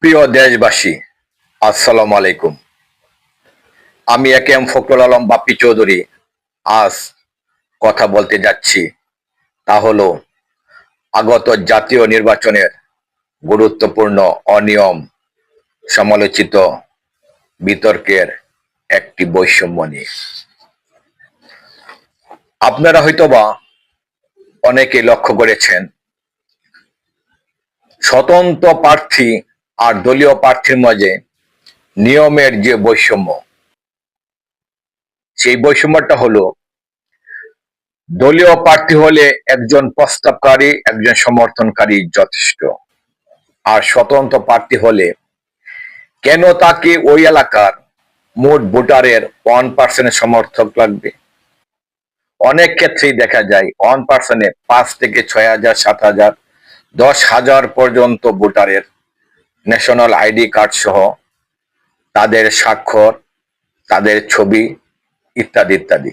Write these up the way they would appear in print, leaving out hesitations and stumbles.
প্রিয় দেশবাসী, আসসালামু আলাইকুম। আমি এম ফখরুল আলম বাপ্পি চৌধুরী আজ কথা বলতে যাচ্ছি, তা হলো আগত জাতীয় নির্বাচনের গুরুত্বপূর্ণ অনিয়ম সমালোচিত বিতর্কের একটি বৈষম্য নিয়ে। আপনারা হয়তোবা অনেকে লক্ষ্য করেছেন, স্বতন্ত্র প্রার্থী আর দলীয় প্রার্থীর মাঝে নিয়মের যে বৈষম্য, সেই বৈষম্যটা হলো দলীয় প্রার্থী হলে একজন প্রস্তাবকারী, একজন সমর্থনকারী যথেষ্ট। আর স্বতন্ত্র প্রার্থী হলে কেন তাকে ওই এলাকার মোট ভোটারের 1% সমর্থক লাগবে? অনেক ক্ষেত্রেই দেখা যায় 1% 5 থেকে 6,000, 7,000, 10,000 পর্যন্ত ভোটারের ন্যাশনাল আইডি কার্ড সহ তাদের স্বাক্ষর, তাদের ছবি ইত্যাদি ইত্যাদি।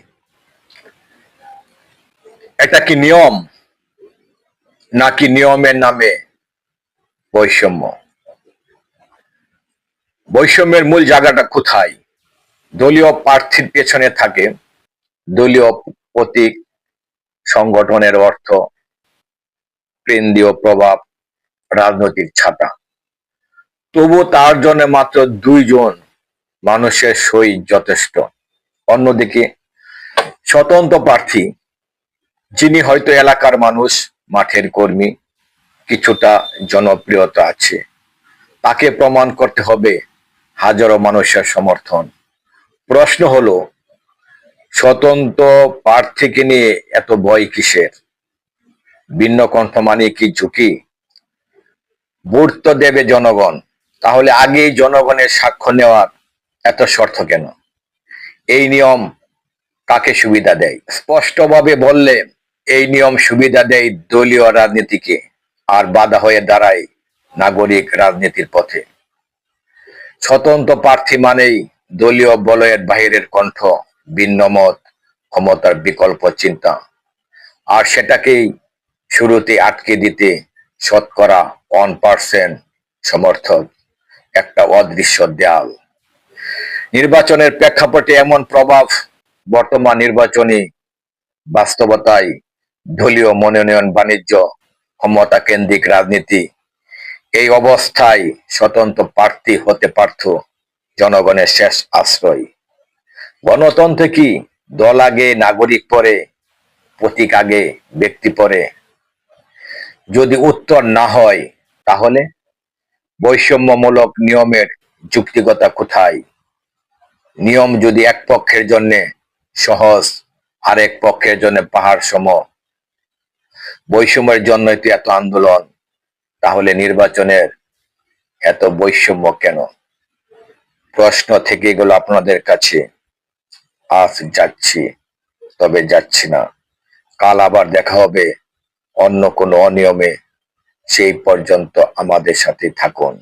এটা কি নিয়ম, নাকি নিয়মের নামে বৈষম্য? বৈষম্যের মূল জায়গাটা কোথায়? দলীয় প্রার্থীর পেছনে থাকে দলীয় প্রতীক, সংগঠনের অর্থ, কেন্দ্রীয় প্রভাব, রাজনৈতিক ছাতা। তবু তার জন্য মাত্র 2 জন মানুষের সই যথেষ্ট। অন্যদিকে স্বতন্ত্র প্রার্থী, যিনি হয়তো এলাকার মানুষ, মাঠের কর্মী, কিছুটা জনপ্রিয়তা আছে, তাকে প্রমাণ করতে হবে হাজারো মানুষের সমর্থন। প্রশ্ন হলো, স্বতন্ত্র প্রার্থীকে নিয়ে এত ভয় কিসের? ভিন্ন কণ্ঠ মানে কি ঝুঁকি? ভোট তো দেবে জনগণ, তাহলে আগেই জনগণের সাক্ষ্য নেওয়ার এত শর্ত কেন? এই নিয়ম কাকে সুবিধা দেয়? স্পষ্টভাবে বললে এই নিয়ম সুবিধা দেয় দলীয় রাজনীতিকে, আর বাধা হয়ে দাঁড়ায় নাগরিক রাজনীতির পথে। স্বতন্ত্র প্রার্থী মানেই দলীয় বলয়ের বাহিরের কণ্ঠ, ভিন্ন মত, ক্ষমতার বিকল্প চিন্তা, আর সেটাকেই শুরুতে আটকে দিতে শতকরা 1% সমর্থক একটা অদৃশ্য দেয়াল। নির্বাচনের প্রেক্ষাপটে এমন প্রভাব, বর্তমান নির্বাচনী বাস্তবতায় দলীয় মনোনয়ন বাণিজ্য, ক্ষমতা কেন্দ্রিক রাজনীতি, এই অবস্থায় স্বতন্ত্র প্রার্থী হতে পারত জনগণের শেষ আশ্রয়। গণতন্ত্রে কি দল আগে নাগরিক পরে, প্রতীক আগে ব্যক্তি পরে? যদি উত্তর না হয়, তাহলে বৈষম্যমূলক নিয়মের যুক্তিকতা কোথায়? নিয়ম যদি এক পক্ষের জন্য সহজ, আরেক পক্ষের জন্য পাহাড় সম, বৈষম্যের জন্যই তো এত আন্দোলন, তাহলে নির্বাচনের এত বৈষম্য কেন? প্রশ্ন থেকে গেল আপনাদের কাছে। আজ যাচ্ছি, তবে যাচ্ছি না। কাল আবার দেখা হবে অন্য কোনো অনিয়মে। সেই পর্যন্ত আমাদের সাথে থাকুন।